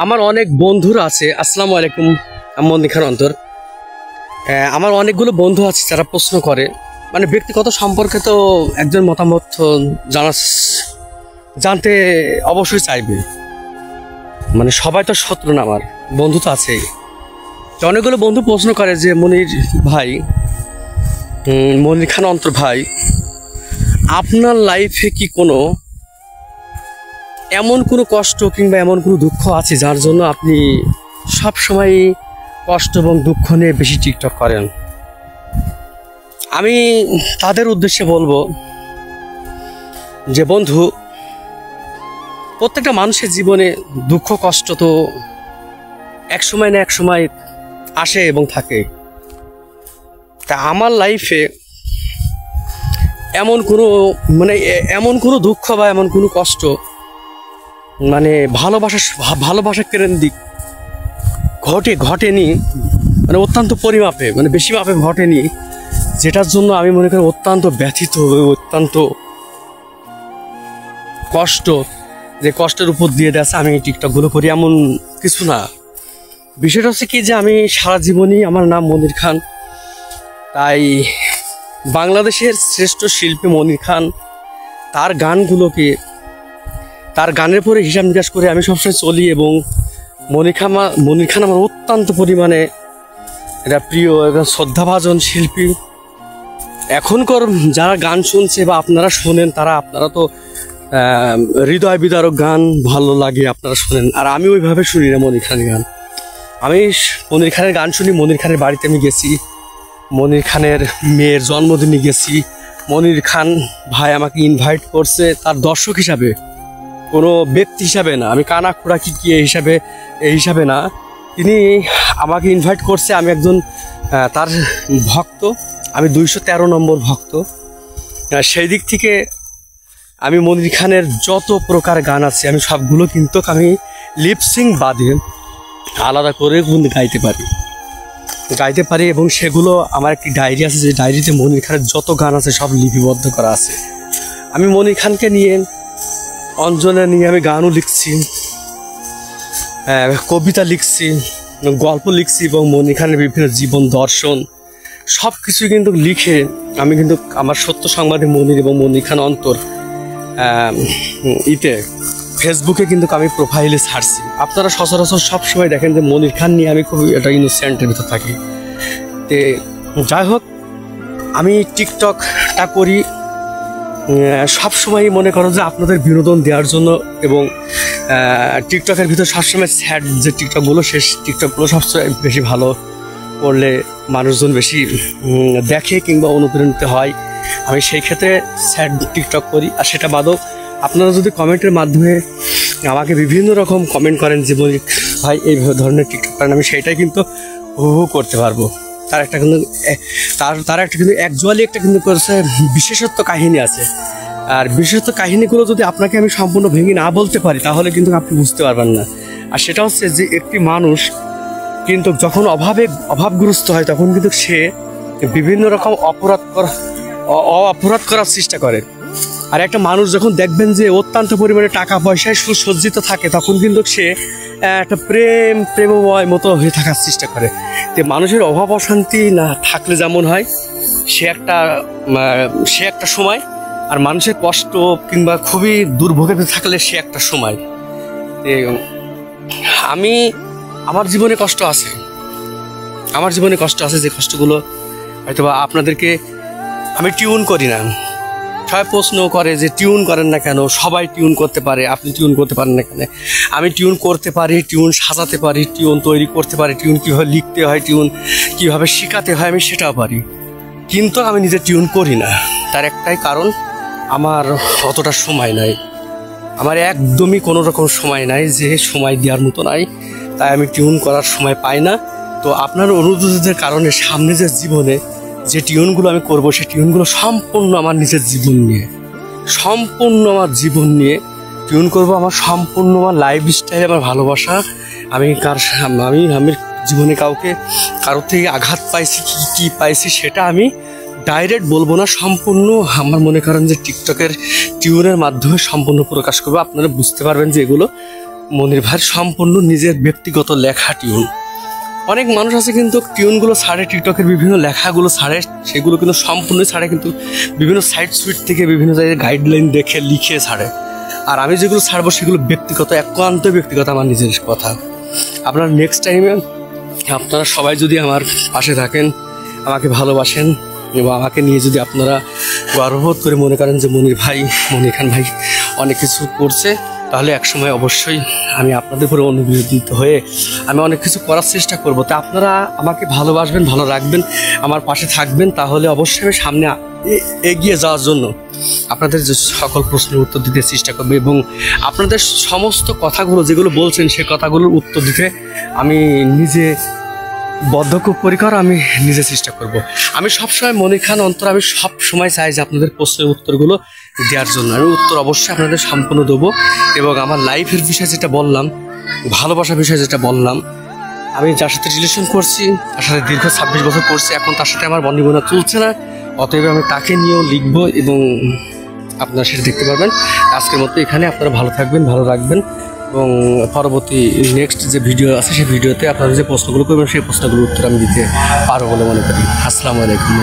আমার অনেক বন্ধুরা আছে। আসসালামু আলাইকুম। আমি মনির খান অন্তর। আমার অনেকগুলো বন্ধু আছে যারা প্রশ্ন করে, মানে ব্যক্তিগত সম্পর্কে তো একজন মতামত জানতে অবশ্যই চাইবে। মানে সবাই তো শত্রু না, আমার বন্ধু তো আছেই। তো অনেকগুলো বন্ধু প্রশ্ন করে যে মনির ভাই, মনির খান অন্তর ভাই, আপনার লাইফে কি কোনো এমন কোনো কষ্ট কিংবা এমন কোনো দুঃখ আছে যার জন্য আপনি সব সময় কষ্ট এবং দুঃখ নিয়ে বেশি টিকটক করেন? আমি তাদের উদ্দেশ্যে বলবো যে বন্ধু, প্রত্যেকটা মানুষের জীবনে দুঃখ কষ্ট তো এক সময় না এক সময় আসে এবং থাকে। তা আমার লাইফে এমন কোনো দুঃখ বা এমন কোনো কষ্ট, মানে ভালোবাসা কেন্দ্রিক ঘটেনি, মানে অত্যন্ত পরিমাপে, মানে বেশি মাপে ঘটেনি, যেটার জন্য আমি মনে করি অত্যন্ত ব্যথিত, অত্যন্ত কষ্ট, যে কষ্টের উপর দিয়ে দেয় আমি টিকটকগুলো করি, এমন কিছু না। বিষয়টা হচ্ছে কি যে আমি সারা জীবনই, আমার নাম মনির খান, তাই বাংলাদেশের শ্রেষ্ঠ শিল্পী মনির খান, তার গানের পরে হিসাব নিকাশ করে আমি সবসময় চলি। এবং মনির খান আমার অত্যন্ত পরিমাণে এটা প্রিয় এবং শ্রদ্ধাভাজন শিল্পী। এখনকার যারা গান শুনছে বা আপনারা শোনেন, আপনারা তো হৃদয় বিদারক গান ভালো লাগে, আপনারা শোনেন। আর আমি ওইভাবে শুনি না মনির খানের গান। আমি মনির খানের গান শুনি। মনির খানের বাড়িতে আমি গেছি, মনির খানের মেয়ের জন্মদিনে গেছি। মনির খান ভাই আমাকে ইনভাইট করছে তার দর্শক হিসাবে, কোনো ব্যক্তি হিসাবে না। আমি কানা খোড়া কি এই হিসাবে না, তিনি আমাকে ইনভাইট করছে। আমি একজন তার ভক্ত, আমি 213 নম্বর ভক্ত। সেই দিক থেকে আমি মনির খানের যত প্রকার গান আছে আমি সবগুলো কিন্তু আমি লিপসিং বাদে আলাদা করে গাইতে পারি এবং সেগুলো আমার একটি ডায়েরি আছে, যে ডায়েরিতে মনির খানের যত গান আছে সব লিপিবদ্ধ করা আছে। আমি মনির খানকে নিয়ে, অঞ্জনা নিয়ে আমি গানও লিখছি, কবিতা লিখছি, গল্প লিখছি এবং মনির খানের বিভিন্ন জীবন দর্শন সব কিছুই কিন্তু লিখে আমি কিন্তু আমার সত্য সংবাদে মনির এবং মনির খান অন্তর ফেসবুকে কিন্তু আমি প্রোফাইলে ছাড়ছি। আপনারা সচরাচর সবসময় দেখেন যে মনির খান নিয়ে আমি খুবই একটা ইনোসেন্টের ভিতর থাকি। তে যাই হোক, আমি টিকটকটা করি সবসময় মনে করো যে আপনাদের বিনোদন দেওয়ার জন্য, এবং টিকটকের ভিতর সবসময় স্যাড যে টিকটকগুলো, শেষ টিকটকগুলো সবসময় বেশি ভালো করলে মানুষজন বেশি দেখে কিংবা অনুপ্রাণিত হয়। আমি সেই ক্ষেত্রে স্যাড টিকটক করি। আর সেটা বাদও আপনারা যদি কমেন্টের মাধ্যমে আমাকে বিভিন্ন রকম কমেন্ট করেন যে মনির ভাই এই ধরনের টিকটক করেন, আমি সেইটাই কিন্তু উপভোগ করতে পারবো। তার একটা কিন্তু অ্যাকচুয়ালি একটা কিন্তু করেছে বিশেষত্ব কাহিনী আছে। আর বিশেষত্ব কাহিনীগুলো যদি আপনাকে আমি সম্পূর্ণ ভেঙে না বলতে পারি তাহলে কিন্তু আপনি বুঝতে পারবেন না। আর সেটা হচ্ছে যে একটি মানুষ কিন্তু যখন অভাবগ্রস্ত হয় তখন কিন্তু সে বিভিন্ন রকম অপরাধ করার চেষ্টা করে। আর একটা মানুষ যখন দেখবেন যে অত্যন্ত পরিমাণে টাকা পয়সায় সুসজ্জিত থাকে তখন কিন্তু সে একটা প্রেমময় মতো হয়ে থাকার চেষ্টা করে। তো মানুষের অভাব অশান্তি না থাকলে যেমন হয়, সে একটা সময়, আর মানুষের কষ্ট কিংবা খুবই দুর্ভোগেতে থাকলে সে একটা সময়। আমার জীবনে কষ্ট আছে, যে কষ্টগুলো হয়তো বা আপনাদেরকে আমি টিউন করি না। সবাই প্রশ্ন করে যে টিউন করেন না কেন, সবাই টিউন করতে পারে, আপনি টিউন করতে পারেন না কেন? আমি টিউন করতে পারি, টিউন সাজাতে পারি, টিউন তৈরি করতে পারি, টিউন কীভাবে লিখতে হয়, টিউন কীভাবে শেখাতে হয় আমি সেটাও পারি, কিন্তু আমি নিজে টিউন করি না। তার একটাই কারণ, আমার অতটা সময় নাই, আমার একদমই কোনো রকম সময় নাই, যে সময় দেওয়ার মতো নাই, তাই আমি টিউন করার সময় পাই না। তো আপনার অনুরোধের কারণে সামনে যে জীবনে যে টিউনগুলো আমি করবো, সেই টিউনগুলো সম্পূর্ণ আমার নিজের জীবন নিয়ে টিউন করবো। আমার সম্পূর্ণ আমার লাইফস্টাইল, আমার ভালোবাসা। আমি জীবনে কারোর থেকে আঘাত পাইছি কি পাইছি সেটা আমি ডাইরেক্ট বলবো না, সম্পূর্ণ আমার মনে করেন যে টিকটকের টিউনের মাধ্যমে সম্পূর্ণ প্রকাশ করবো। আপনারা বুঝতে পারবেন যে এগুলো মনির ভাইয়ের সম্পূর্ণ নিজের ব্যক্তিগত লেখা টিউন। অনেক মানুষ আছে কিন্তু টিউনগুলো ছাড়ে, টিকটকের বিভিন্ন লেখাগুলো ছাড়ে, সেগুলো কিন্তু সম্পূর্ণ ছাড়ে, কিন্তু বিভিন্ন সাইট সুইট থেকে বিভিন্ন জায়গায় গাইডলাইন দেখে লিখে ছাড়ে। আর আমি যেগুলো ছাড়বো সেগুলো ব্যক্তিগত, একান্ত ব্যক্তিগত আমার নিজের কথা। আপনারা নেক্সট টাইমে আপনারা সবাই যদি আমার পাশে থাকেন, আমাকে ভালোবাসেন এবং আমাকে নিয়ে যদি আপনারা গর্ববোধ করে মনে করেন যে মনির খান ভাই অনেক কিছু করছে, তাহলে একসময় অবশ্যই আমি আপনাদের উপরে অনুপ্রাণিত হয়ে আমি অনেক কিছু করার চেষ্টা করব। তা আপনারা আমাকে ভালোবাসবেন, ভালো রাখবেন, আমার পাশে থাকবেন, তাহলে অবশ্যই আমি সামনে এগিয়ে যাওয়ার জন্য আপনাদের যে সকল প্রশ্নের উত্তর দিতে চেষ্টা করবো এবং আপনাদের সমস্ত কথাগুলো যেগুলো বলছেন সে কথাগুলোর উত্তর দিতে আমি নিজে বদ্ধপরিকর, আমি নিজে চেষ্টা করব। আমি সবসময় মনির খান অন্তর, আমি সব সময় চাই যে আপনাদের প্রশ্নের উত্তরগুলো দেওয়ার জন্য আমি উত্তর অবশ্যই আপনাদের সম্পূর্ণ দেবো। এবং আমার লাইফের বিষয়ে যেটা বললাম, ভালোবাসার বিষয়ে যেটা বললাম, আমি যার সাথে রিলেশন করছি তার সাথে দীর্ঘ 26 বছর করছি, এখন তার সাথে আমার বন্ধুবান্ধব চলছে না, অতএব আমি তাকে নিয়েও লিখবো এবং আপনারা সেটা দেখতে পারবেন। আজকের মতো এখানে, আপনারা ভালো থাকবেন, ভালো রাখবেন এবং পরবর্তী নেক্সট যে ভিডিও আছে সেই ভিডিওতে আপনারা যে প্রশ্নগুলো করবেন সেই প্রশ্নগুলোর উত্তর আমি দিতে পারবো বলে মনে করি। আসসালামু আলাইকুম।